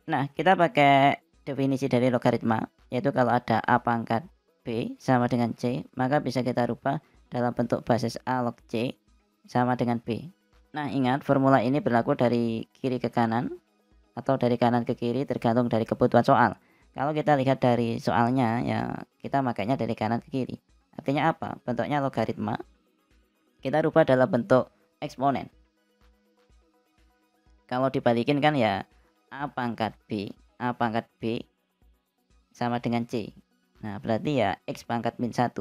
Nah, kita pakai definisi dari logaritma, yaitu kalau ada A pangkat B sama dengan C, maka bisa kita rubah dalam bentuk basis A log C sama dengan B. Nah, ingat formula ini berlaku dari kiri ke kanan atau dari kanan ke kiri tergantung dari kebutuhan soal. Kalau kita lihat dari soalnya ya kita makanya dari kanan ke kiri. Artinya apa? Bentuknya logaritma. Kita rubah dalam bentuk eksponen. Kalau dibalikin kan ya A pangkat B sama dengan C. Nah, berarti ya X pangkat min 1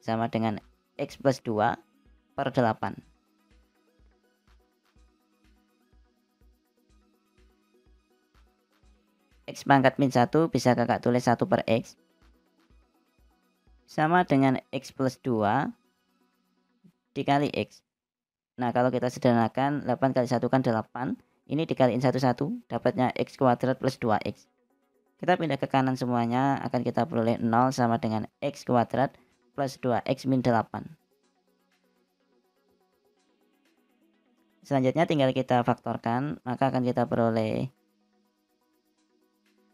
sama dengan X plus 2 per 8. X pangkat min 1 bisa kakak tulis 1 per X sama dengan X plus 2 dikali X. Nah, kalau kita sederhanakan 8 kali 1 kan 8. Ini dikaliin 1 dapatnya X kuadrat plus 2X. Kita pindah ke kanan semuanya, akan kita peroleh 0 sama dengan X kuadrat plus 2X min 8. Selanjutnya tinggal kita faktorkan, maka akan kita peroleh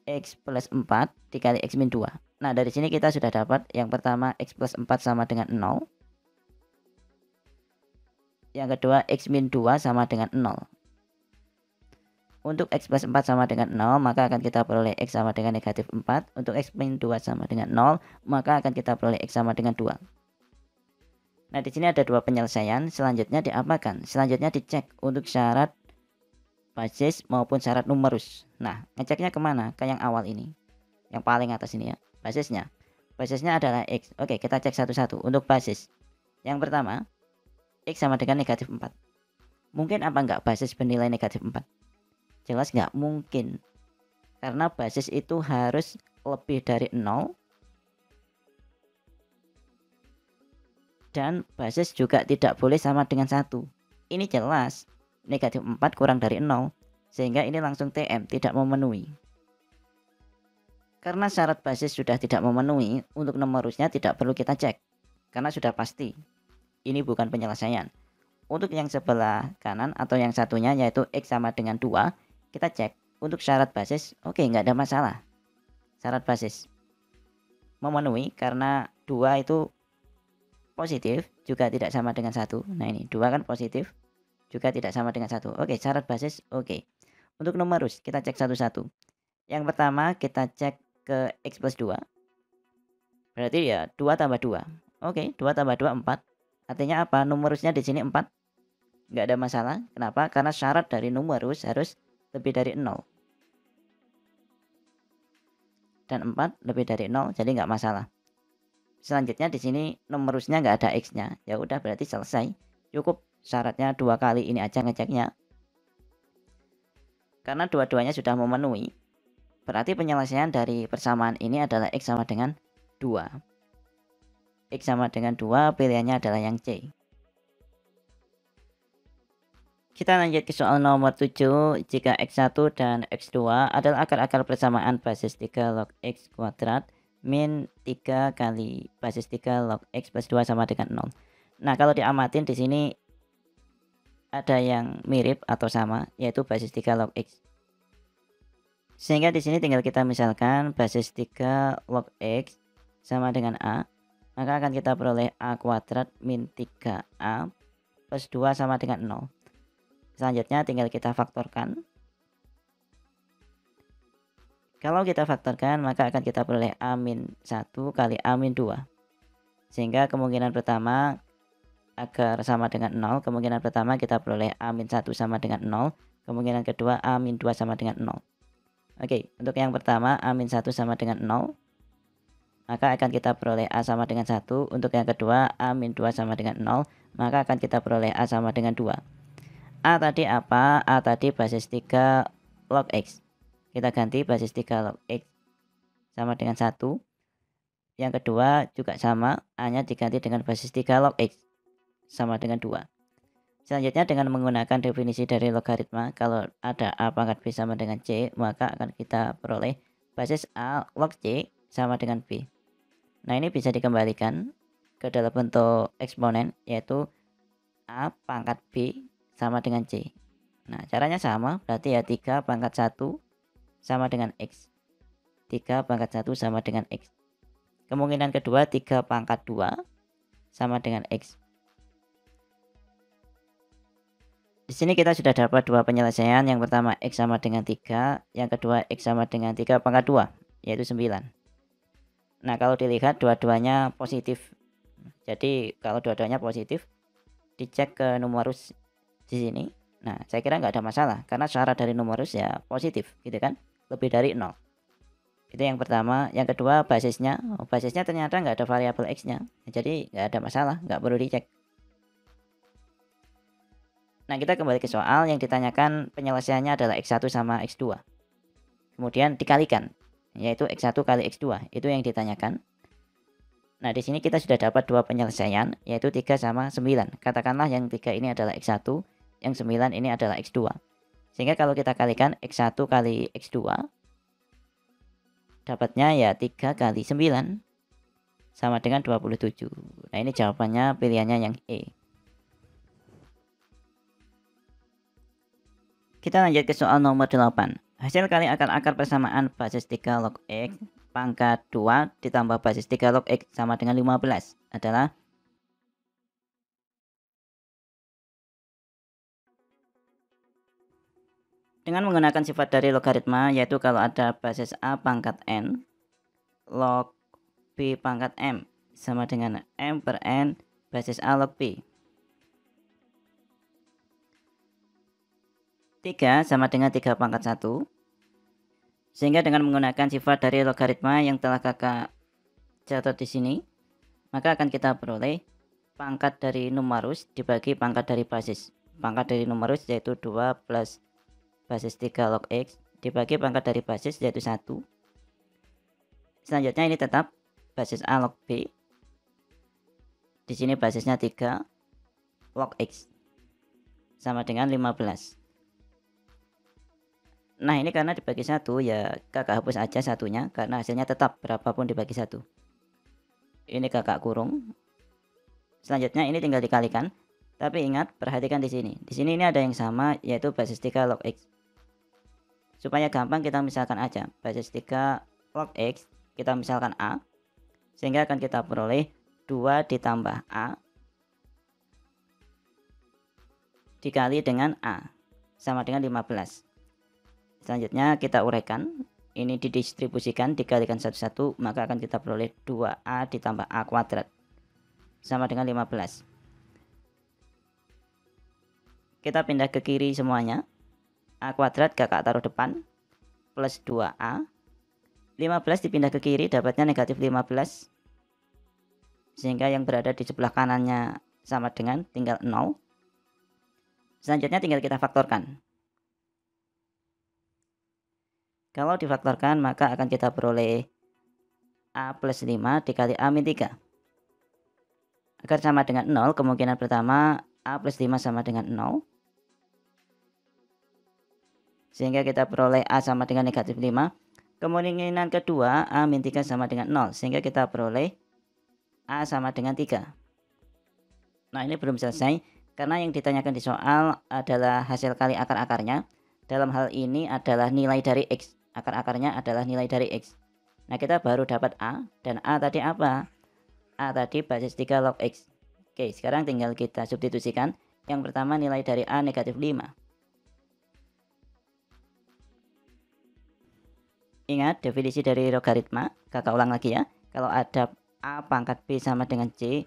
X plus 4 dikali X min 2. Nah, dari sini kita sudah dapat yang pertama X plus 4 sama dengan 0. Yang kedua X min 2 sama dengan 0. Untuk X plus 4 sama dengan 0, maka akan kita peroleh X sama dengan negatif 4. Untuk X min 2 sama dengan 0, maka akan kita peroleh X sama dengan 2. Nah, di sini ada 2 penyelesaian. Selanjutnya diapakan? Selanjutnya dicek untuk syarat basis maupun syarat numerus. Nah, ngeceknya kemana? Ke yang awal ini. Yang paling atas ini ya, basisnya. Basisnya adalah X. Oke, kita cek satu-satu. Untuk basis. Yang pertama, X sama dengan negatif 4. Mungkin apa enggak basis bernilai negatif 4? Jelas nggak mungkin, karena basis itu harus lebih dari 0 dan basis juga tidak boleh sama dengan 1. Ini jelas negatif 4 kurang dari 0, sehingga ini langsung TM, tidak memenuhi. Karena syarat basis sudah tidak memenuhi, untuk numerusnya tidak perlu kita cek, karena sudah pasti ini bukan penyelesaian. Untuk yang sebelah kanan atau yang satunya yaitu X sama dengan 2, kita cek untuk syarat basis. Oke, nggak ada masalah. Syarat basis memenuhi karena 2 itu positif juga tidak sama dengan 1. Nah, ini 2 kan positif juga tidak sama dengan 1. Oke, syarat basis oke. Untuk numerus kita cek satu-satu. Yang pertama kita cek ke X plus 2. Berarti ya 2 tambah 2. Oke, 2 tambah 2 4. Artinya apa? Numerusnya di sini 4. Nggak ada masalah. Kenapa? Karena syarat dari numerus harus lebih dari 0. Dan 4 lebih dari 0, jadi nggak masalah. Selanjutnya di sini numerusnya nggak ada X-nya. Ya udah berarti selesai. Cukup syaratnya 2 kali ini aja ngeceknya. Karena dua-duanya sudah memenuhi, berarti penyelesaian dari persamaan ini adalah X sama dengan 2. X sama dengan 2, pilihannya adalah yang C. Kita lanjut ke soal nomor 7. Jika X1 dan X2 adalah akar-akar persamaan basis 3 log X kuadrat min 3 kali basis 3 log X plus 2 sama dengan 0. Nah, kalau diamatin di sini ada yang mirip atau sama, yaitu basis 3 log X. Sehingga di sini tinggal kita misalkan basis 3 log X sama dengan A, maka akan kita peroleh A kuadrat min 3A plus 2 sama dengan 0. Selanjutnya tinggal kita faktorkan. Kalau kita faktorkan maka akan kita peroleh A min 1 kali A min 2. Sehingga kemungkinan pertama agar sama dengan 0, kemungkinan pertama kita peroleh A min 1 sama dengan 0, kemungkinan kedua A min 2 sama dengan 0. Oke, untuk yang pertama A min 1 sama dengan 0, maka akan kita peroleh A sama dengan 1. Untuk yang kedua A min 2 sama dengan 0, maka akan kita peroleh A sama dengan 2. A tadi apa? A tadi basis 3 log X. Kita ganti basis 3 log X sama dengan 1. Yang kedua juga sama, A-nya diganti dengan basis 3 log X sama dengan 2. Selanjutnya dengan menggunakan definisi dari logaritma, kalau ada A pangkat B sama dengan C, maka akan kita peroleh basis A log C sama dengan B. Nah, ini bisa dikembalikan ke dalam bentuk eksponen, yaitu A pangkat B sama dengan C. Nah, caranya sama, berarti ya 3 pangkat 1 sama dengan X. 3 pangkat 1 sama dengan X. Kemungkinan kedua 3 pangkat 2 sama dengan X. Di sini kita sudah dapat dua penyelesaian. Yang pertama X sama dengan 3, yang kedua X sama dengan 3 pangkat 2, yaitu 9. Nah, kalau dilihat dua-duanya positif. Jadi kalau dua-duanya positif, dicek ke numerus di sini. Nah, saya kira nggak ada masalah karena syarat dari numerus ya positif, gitu kan? Lebih dari 0. Itu yang pertama. Yang kedua basisnya, basisnya ternyata nggak ada variabel X-nya. Jadi nggak ada masalah, nggak perlu dicek. Nah, kita kembali ke soal yang ditanyakan penyelesaiannya adalah X1 sama X2. Kemudian dikalikan, yaitu X1 kali X2, itu yang ditanyakan. Nah, di sini kita sudah dapat dua penyelesaian, yaitu 3 sama 9. Katakanlah yang 3 ini adalah X1, yang 9 ini adalah X2. Sehingga kalau kita kalikan X1 kali X2, dapatnya ya 3 kali 9 sama dengan 27. Nah, ini jawabannya pilihannya yang E. Kita lanjut ke soal nomor 8. Hasil kali akar-akar persamaan basis 3 log X pangkat 2 ditambah basis 3 log X sama dengan 15 adalah dengan menggunakan sifat dari logaritma, yaitu kalau ada basis A pangkat N log B pangkat M sama dengan M per N basis A log B. 3 sama dengan 3 pangkat 1. Sehingga dengan menggunakan sifat dari logaritma yang telah kakak catat di sini, maka akan kita peroleh pangkat dari numerus dibagi pangkat dari basis. Pangkat dari numerus yaitu 2 plus basis 3 log X dibagi pangkat dari basis yaitu 1. Selanjutnya ini tetap basis A log B. Di sini basisnya 3 log X sama dengan 15. Nah, ini karena dibagi 1 ya kakak hapus aja satunya karena hasilnya tetap berapapun dibagi 1. Ini kakak kurung. Selanjutnya ini tinggal dikalikan. Tapi ingat, perhatikan di sini. Di sini ini ada yang sama yaitu basis 3 log X. Supaya gampang kita misalkan aja. Basis 3 log X kita misalkan A. Sehingga akan kita peroleh 2 ditambah A dikali dengan A sama dengan 15. Selanjutnya kita uraikan, ini didistribusikan, dikalikan satu-satu, maka akan kita peroleh 2A ditambah A kuadrat sama dengan 15. Kita pindah ke kiri semuanya. A kuadrat kakak taruh depan, plus 2A. 15 dipindah ke kiri, dapatnya negatif 15. sehingga yang berada di sebelah kanannya sama dengan tinggal 0. Selanjutnya tinggal kita faktorkan. Kalau difaktorkan maka akan kita peroleh A plus 5 dikali A min 3. Agar sama dengan 0, kemungkinan pertama A plus 5 sama dengan 0. Sehingga kita peroleh A sama dengan negatif 5. Kemungkinan kedua A min 3 sama dengan 0. Sehingga kita peroleh A sama dengan 3. Nah, ini belum selesai karena yang ditanyakan di soal adalah hasil kali akar-akarnya. Dalam hal ini adalah nilai dari X. Akar-akarnya adalah nilai dari X. Nah, kita baru dapat A, dan A tadi apa? A tadi basis 3 log X. Oke, sekarang tinggal kita substitusikan. Yang pertama nilai dari A negatif 5. Ingat definisi dari logaritma, kakak ulang lagi ya. Kalau ada A pangkat B sama dengan C,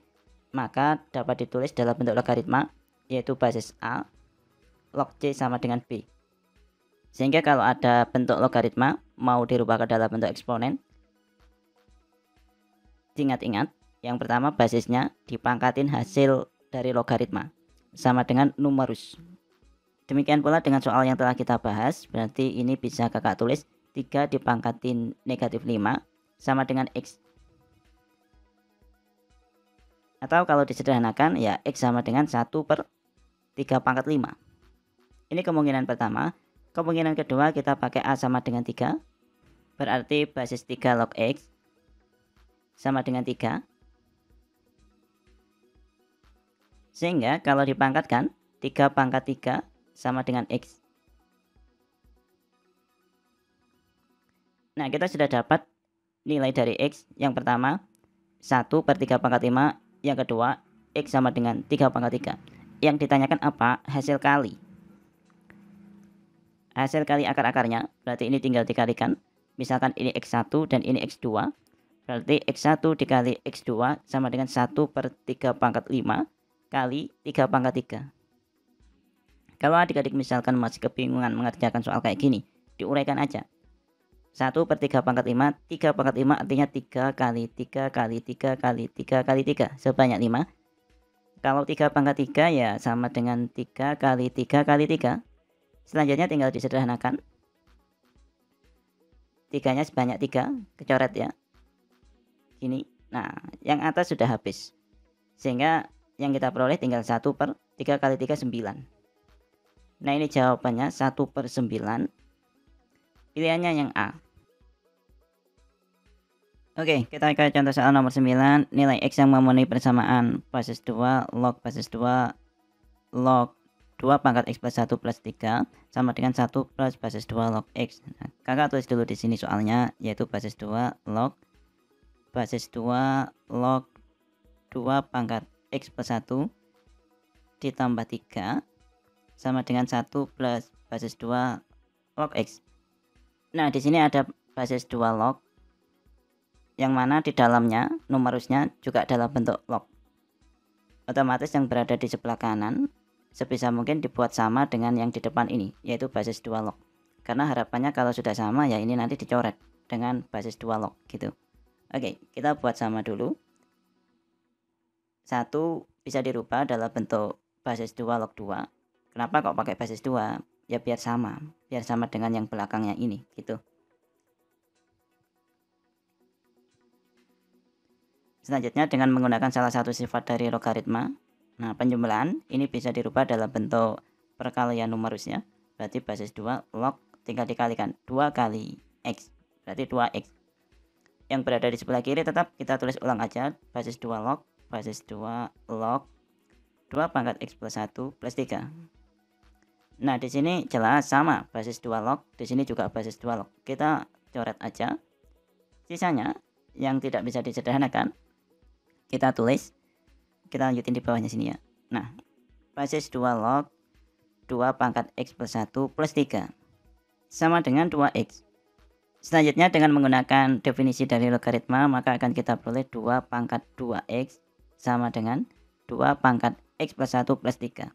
maka dapat ditulis dalam bentuk logaritma, yaitu basis A log C sama dengan B. Sehingga kalau ada bentuk logaritma mau dirubah ke dalam bentuk eksponen, ingat-ingat, yang pertama basisnya dipangkatin hasil dari logaritma sama dengan numerus. Demikian pula dengan soal yang telah kita bahas, berarti ini bisa kakak tulis 3 dipangkatin negatif 5 sama dengan X. Atau kalau disederhanakan ya X sama dengan 1 per 3 pangkat 5. Ini kemungkinan pertama. Kemungkinan kedua kita pakai A sama dengan 3. Berarti basis 3 log X sama dengan 3. Sehingga kalau dipangkatkan 3 pangkat 3 sama dengan X. Nah, kita sudah dapat nilai dari X. Yang pertama 1 per 3 pangkat 5. Yang kedua X sama dengan 3 pangkat 3. Yang ditanyakan apa? Hasil kali. Hasil kali akar-akarnya, berarti ini tinggal dikalikan. Misalkan ini X1 dan ini X2. Berarti X1 dikali X2 sama dengan 1 per 3 pangkat 5 kali 3 pangkat 3. Kalau adik-adik misalkan masih kebingungan mengerjakan soal kayak gini, diuraikan aja. 1 per 3 pangkat 5, 3 pangkat 5 artinya 3 kali 3 kali 3 kali 3 kali 3, sebanyak 5. Kalau 3 pangkat 3 ya sama dengan 3 kali 3 kali 3. Selanjutnya tinggal disederhanakan. 3-nya sebanyak 3, kecoret ya. Gini. Nah, yang atas sudah habis. Sehingga yang kita peroleh tinggal 1 per 3 kali 3, 9. Nah, ini jawabannya 1 per 9. Pilihannya yang A. Oke, kita ke contoh soal nomor 9. Nilai X yang memenuhi persamaan basis 2 log basis 2 log 2 pangkat X plus 1 plus 3 sama dengan 1 plus basis 2 log X. Nah, kakak tulis dulu di sini soalnya, yaitu basis 2 log basis 2 log 2 pangkat X plus 1 ditambah 3 sama dengan 1 plus basis 2 log X. Nah, di sini ada basis 2 log, yang mana di dalamnya numerusnya juga dalam bentuk log. Otomatis yang berada di sebelah kanan sebisa mungkin dibuat sama dengan yang di depan ini, yaitu basis 2 log. Karena harapannya kalau sudah sama ya ini nanti dicoret dengan basis 2 log gitu. Oke, kita buat sama dulu. 1 bisa dirubah dalam bentuk basis 2 log 2. Kenapa kok pakai basis 2? Ya biar sama dengan yang belakangnya ini gitu. Selanjutnya dengan menggunakan salah satu sifat dari logaritma. Nah, penjumlahan ini bisa dirubah dalam bentuk perkalian numerusnya. Berarti basis 2 log tinggal dikalikan 2 kali X. Berarti 2X. Yang berada di sebelah kiri tetap kita tulis ulang aja. Basis 2 log 2 pangkat X plus 1 plus 3. Nah, di sini jelas sama basis 2 log. Di sini juga basis 2 log. Kita coret aja. Sisanya yang tidak bisa disederhanakan kita tulis. Kita lanjutin di bawahnya sini ya. Nah, basis 2 log 2 pangkat X plus 1 plus 3 sama dengan 2X. Selanjutnya dengan menggunakan definisi dari logaritma, maka akan kita peroleh 2 pangkat 2X sama dengan 2 pangkat X plus 1 plus 3.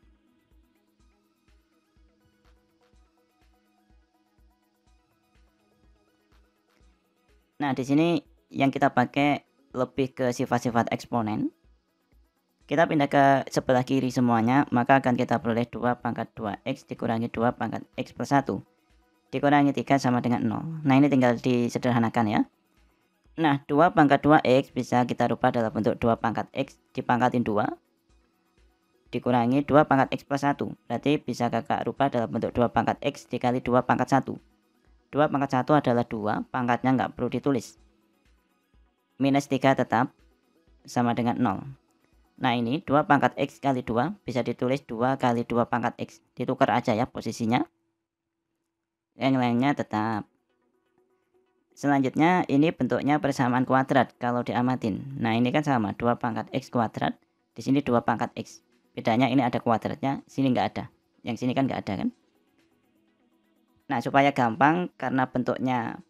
Nah, di sini yang kita pakai lebih ke sifat-sifat eksponen. Kita pindah ke sebelah kiri semuanya, maka akan kita peroleh 2 pangkat 2x dikurangi 2 pangkat x plus 1 dikurangi 3 sama dengan 0. Nah, ini tinggal disederhanakan ya. Nah, 2 pangkat 2x bisa kita rubah dalam bentuk 2 pangkat x dipangkatin 2 dikurangi 2 pangkat x plus 1. Berarti bisa kakak rubah dalam bentuk 2 pangkat x dikali 2 pangkat 1. 2 pangkat 1 adalah 2, pangkatnya nggak perlu ditulis. Minus 3 tetap sama dengan 0. Nah, ini 2 pangkat x kali 2 bisa ditulis 2 kali 2 pangkat x. Ditukar aja ya posisinya. Yang lainnya tetap. Selanjutnya ini bentuknya persamaan kuadrat kalau diamatin. Nah, ini kan sama 2 pangkat x kuadrat. Di sini 2 pangkat x. Bedanya ini ada kuadratnya, sini nggak ada. Yang sini kan nggak ada kan. Nah, supaya gampang karena bentuknya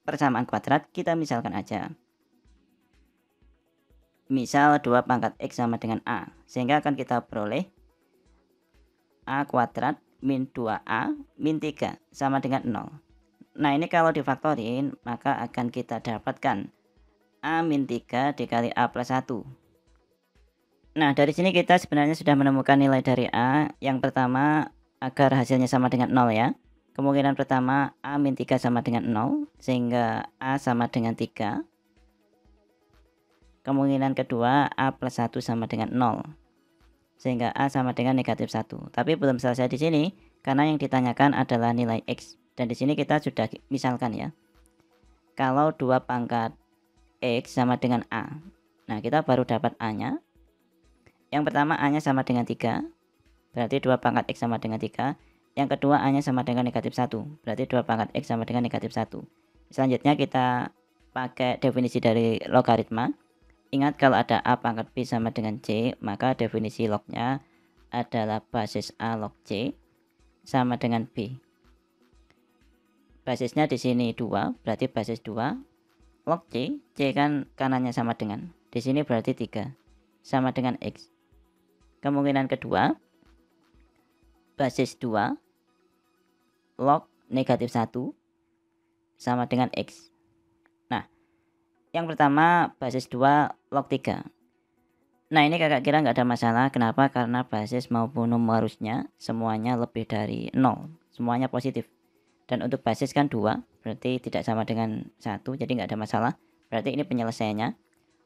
persamaan kuadrat, kita misalkan aja. Misal 2 pangkat x sama dengan a, sehingga akan kita peroleh a kuadrat min 2a min 3 sama dengan 0. Nah, ini kalau difaktorin maka akan kita dapatkan a min 3 dikali a plus 1. Nah, dari sini kita sebenarnya sudah menemukan nilai dari a. Yang pertama, agar hasilnya sama dengan 0 ya. Kemungkinan pertama a min 3 sama dengan 0, sehingga a sama dengan 3. Kemungkinan kedua a plus 1 sama dengan 0, sehingga a sama dengan negatif 1. Tapi belum selesai di sini karena yang ditanyakan adalah nilai x. Dan di sini kita sudah misalkan ya, kalau 2 pangkat x sama dengan a. Nah, kita baru dapat a nya. Yang pertama a nya sama dengan 3, berarti 2 pangkat x sama dengan 3. Yang kedua a nya sama dengan negatif 1, berarti 2 pangkat x sama dengan negatif 1. Selanjutnya kita pakai definisi dari logaritma. Ingat, kalau ada a pangkat b sama dengan c, maka definisi lognya adalah basis a log c sama dengan b. Basisnya di sini 2, berarti basis 2 log c. C kan kanannya sama dengan, di sini berarti 3 sama dengan x. Kemungkinan kedua, basis 2 log negatif 1 sama dengan x. Yang pertama basis 2 log 3. Nah, ini kakak kira nggak ada masalah. Kenapa? Karena basis maupun numerusnya semuanya lebih dari 0. Semuanya positif. Dan untuk basis kan 2, berarti tidak sama dengan 1, jadi nggak ada masalah. Berarti ini penyelesaiannya.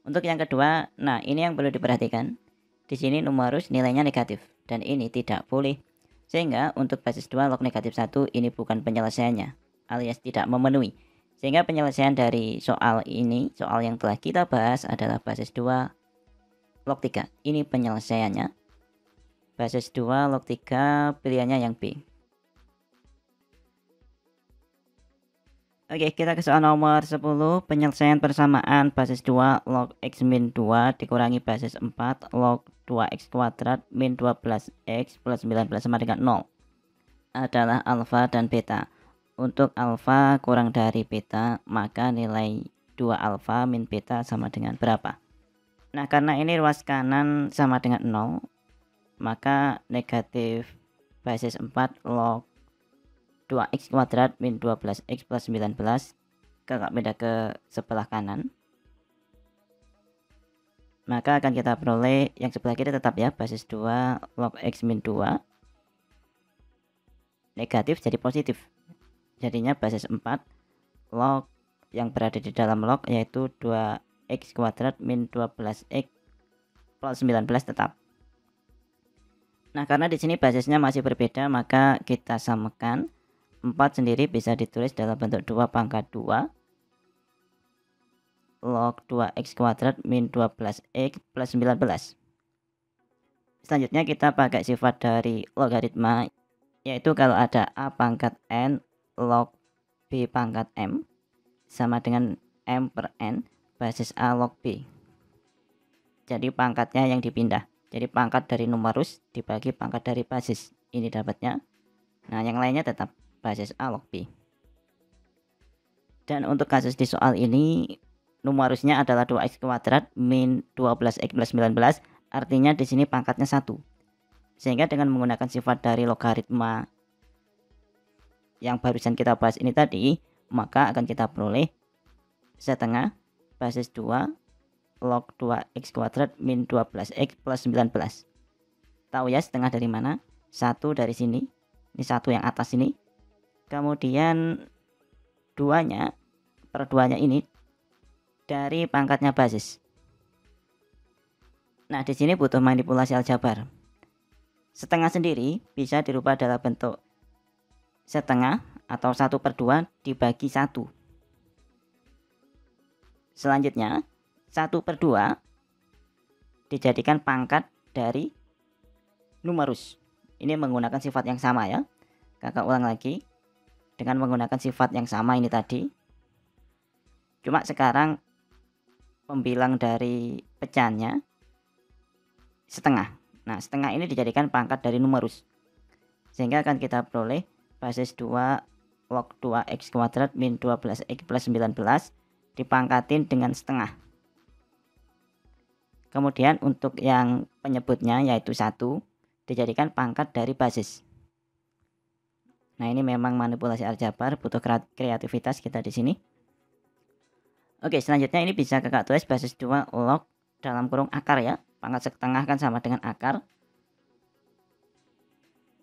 Untuk yang kedua, nah ini yang perlu diperhatikan. Di sini numerus nilainya negatif. Dan ini tidak boleh. Sehingga untuk basis 2 log negatif 1 ini bukan penyelesaiannya, alias tidak memenuhi. Sehingga penyelesaian dari soal ini, soal yang telah kita bahas adalah basis 2 log 3. Ini penyelesaiannya. Basis 2 log 3, pilihannya yang B. Oke, kita ke soal nomor 10. Penyelesaian persamaan basis 2 log x min 2 dikurangi basis 4 log 2x kuadrat min 12x plus 19 sama dengan 0 adalah alfa dan beta. Untuk alfa kurang dari beta, maka nilai 2 alfa min beta sama dengan berapa? Nah, karena ini ruas kanan sama dengan 0, maka negatif basis 4 log 2x kuadrat min 12x plus 19 kakak pindah ke sebelah kanan. Maka akan kita peroleh yang sebelah kiri tetap ya, basis 2 log x min 2. Negatif jadi positif. Jadinya basis 4 log yang berada di dalam log yaitu 2x kuadrat min 12x plus 19 tetap. Nah, karena di sini basisnya masih berbeda, maka kita samakan. 4 sendiri bisa ditulis dalam bentuk 2 pangkat 2 log 2x kuadrat min 12x plus 19. Selanjutnya kita pakai sifat dari logaritma, yaitu kalau ada a pangkat n log b pangkat m sama dengan m per n basis a log b. Jadi pangkatnya yang dipindah. Jadi pangkat dari numerus dibagi pangkat dari basis. Ini dapatnya. Nah, yang lainnya tetap basis a log b. Dan untuk kasus di soal ini, numerusnya adalah 2x kuadrat min 12x plus 19. Artinya di sini pangkatnya 1. Sehingga dengan menggunakan sifat dari logaritma yang barusan kita bahas ini tadi, maka akan kita peroleh setengah basis 2 log 2x kuadrat min 12x plus 19. Tahu ya setengah dari mana? 1 dari sini. Ini 1 yang atas ini. Kemudian 2-nya per 2-nya ini dari pangkatnya basis. Nah, di sini butuh manipulasi aljabar. Setengah sendiri bisa dirubah dalam bentuk setengah atau 1/2 dibagi 1. Selanjutnya 1/2 dijadikan pangkat dari numerus. Ini menggunakan sifat yang sama ya. Kakak ulang lagi. Dengan menggunakan sifat yang sama ini tadi. Cuma sekarang pembilang dari pecahannya setengah. Nah, setengah ini dijadikan pangkat dari numerus. Sehingga akan kita peroleh basis 2 log 2x kuadrat min 12x plus 19 dipangkatin dengan setengah. Kemudian untuk yang penyebutnya yaitu 1 dijadikan pangkat dari basis. Nah, ini memang manipulasi aljabar, butuh kreativitas kita di sini. Oke, selanjutnya ini bisa kakak tulis basis 2 log dalam kurung akar ya. Pangkat setengah kan sama dengan akar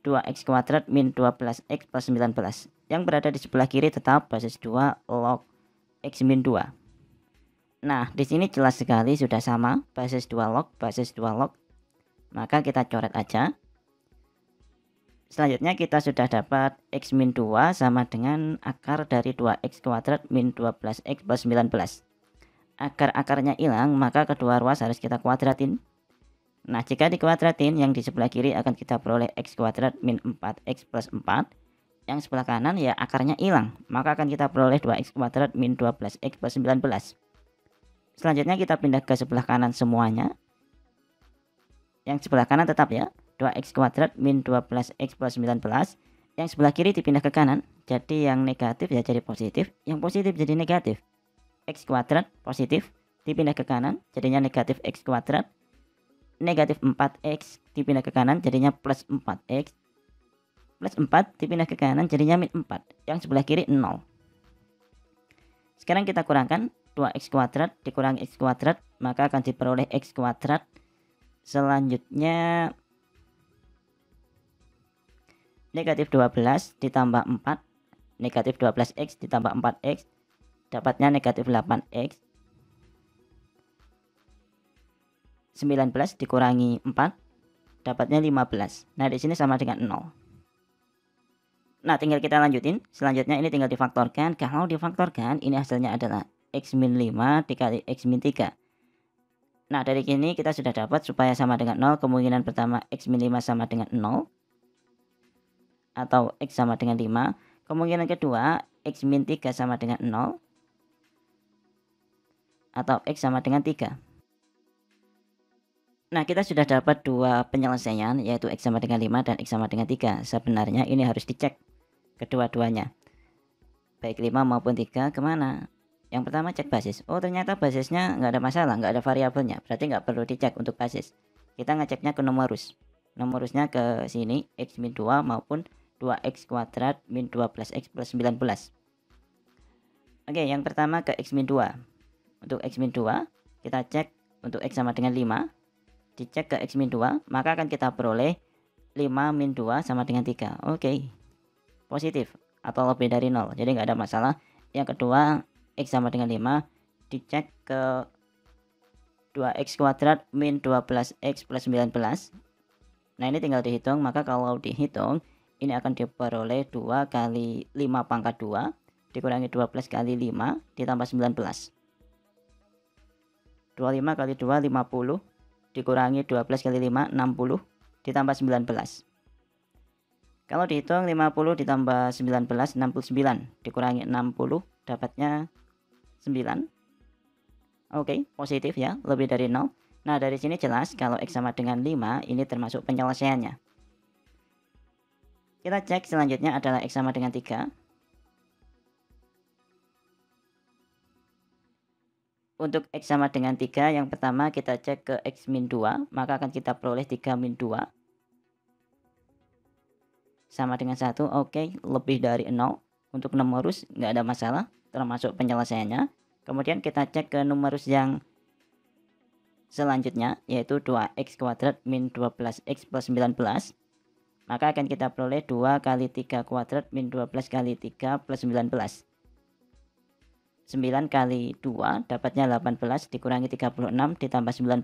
2x kuadrat min 12x plus 19. Yang berada di sebelah kiri tetap basis 2 log x min 2. Nah, di sini jelas sekali sudah sama, basis 2 log, basis 2 log. Maka kita coret aja. Selanjutnya kita sudah dapat x min 2 sama dengan akar dari 2x kuadrat min 12x plus 19. Agar akarnya hilang, maka kedua ruas harus kita kuadratin. Nah, jika dikuadratin, yang di sebelah kiri akan kita peroleh x kuadrat min 4x plus 4. Yang sebelah kanan ya akarnya hilang, maka akan kita peroleh 2x kuadrat min 12x plus 19. Selanjutnya kita pindah ke sebelah kanan semuanya. Yang sebelah kanan tetap ya, 2x kuadrat min 12x plus 19. Yang sebelah kiri dipindah ke kanan, jadi yang negatif ya jadi positif, yang positif jadi negatif. X kuadrat positif dipindah ke kanan, jadinya negatif x kuadrat. Negatif 4x dipindah ke kanan, jadinya plus 4x. Plus 4 dipindah ke kanan, jadinya min 4. Yang sebelah kiri 0. Sekarang kita kurangkan 2x kuadrat dikurangi x kuadrat, maka akan diperoleh x kuadrat. Selanjutnya negatif 12 ditambah 4, negatif 12x ditambah 4x, dapatnya negatif 8x. 19 dikurangi 4, dapatnya 15. Nah, di sini sama dengan 0. Nah, tinggal kita lanjutin. Selanjutnya ini tinggal difaktorkan. Kalau difaktorkan, ini hasilnya adalah x min 5 dikali x min 3. Nah, dari sini kita sudah dapat supaya sama dengan 0. Kemungkinan pertama x min 5 sama dengan 0. Atau x sama dengan 5. Kemungkinan kedua x min 3 sama dengan 0. Atau x sama dengan 3. Nah, kita sudah dapat dua penyelesaian, yaitu x sama dengan 5 dan x sama dengan 3. Sebenarnya ini harus dicek kedua-duanya. Baik 5 maupun 3 kemana? Yang pertama cek basis. Oh, ternyata basisnya nggak ada masalah, nggak ada variabelnya. Berarti nggak perlu dicek untuk basis. Kita ngeceknya ke numerus. Numerusnya ke sini, x min 2 maupun 2x kuadrat min 12x plus 19. Oke, yang pertama ke x min 2. Untuk x min 2, kita cek untuk x sama dengan 5. Dicek ke x min 2, maka akan kita peroleh 5 min 2 sama dengan 3. Oke, positif atau lebih dari 0, jadi nggak ada masalah. Yang kedua, x sama dengan 5, dicek ke 2x kuadrat min 12x plus 19. Nah, ini tinggal dihitung, maka kalau dihitung ini akan diperoleh 2 kali 5 pangkat 2 dikurangi 12 kali 5 ditambah 19. 25 kali 2 50 dikurangi 12 kali 5 60 ditambah 19. Kalau dihitung 50 ditambah 19 69 dikurangi 60 dapatnya 9. Oke, positif ya, lebih dari 0. Nah, dari sini jelas kalau x sama dengan 5 ini termasuk penyelesaiannya. Kita cek selanjutnya adalah x sama dengan 3. Untuk x sama dengan 3, yang pertama kita cek ke x min 2, maka akan kita peroleh 3 min 2. Sama dengan 1, oke, lebih dari 0. Untuk numerus nggak ada masalah, termasuk penyelesaiannya. Kemudian kita cek ke numerus yang selanjutnya, yaitu 2x kuadrat min 12x plus 19. Maka akan kita peroleh 2 kali 3 kuadrat min 12 kali 3 plus 19. 9 kali 2 dapatnya 18 dikurangi 36 ditambah 19.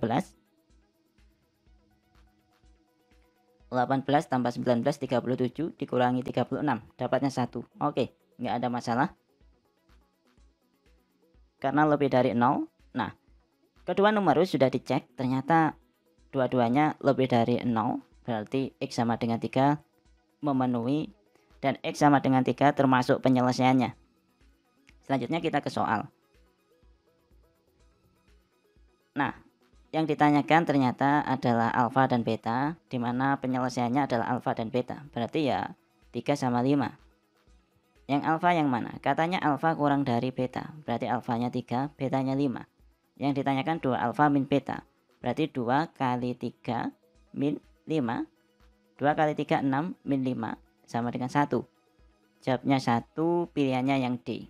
18 tambah 19 37 dikurangi 36 dapatnya 1. Oke, nggak ada masalah karena lebih dari 0. Nah, kedua numerus sudah dicek, ternyata dua-duanya lebih dari 0, berarti X sama dengan 3 memenuhi dan X sama dengan 3 termasuk penyelesaiannya. Selanjutnya kita ke soal. Nah, yang ditanyakan ternyata adalah alfa dan beta, di mana penyelesaiannya adalah alfa dan beta. Berarti ya 3 sama 5. Yang alfa yang mana? Katanya alfa kurang dari beta, berarti alfanya 3, betanya 5. Yang ditanyakan 2 alfa min beta, berarti 2 kali 3 min 5. 2 kali 3 6 min 5 sama dengan 1. Jawabnya 1, pilihannya yang D.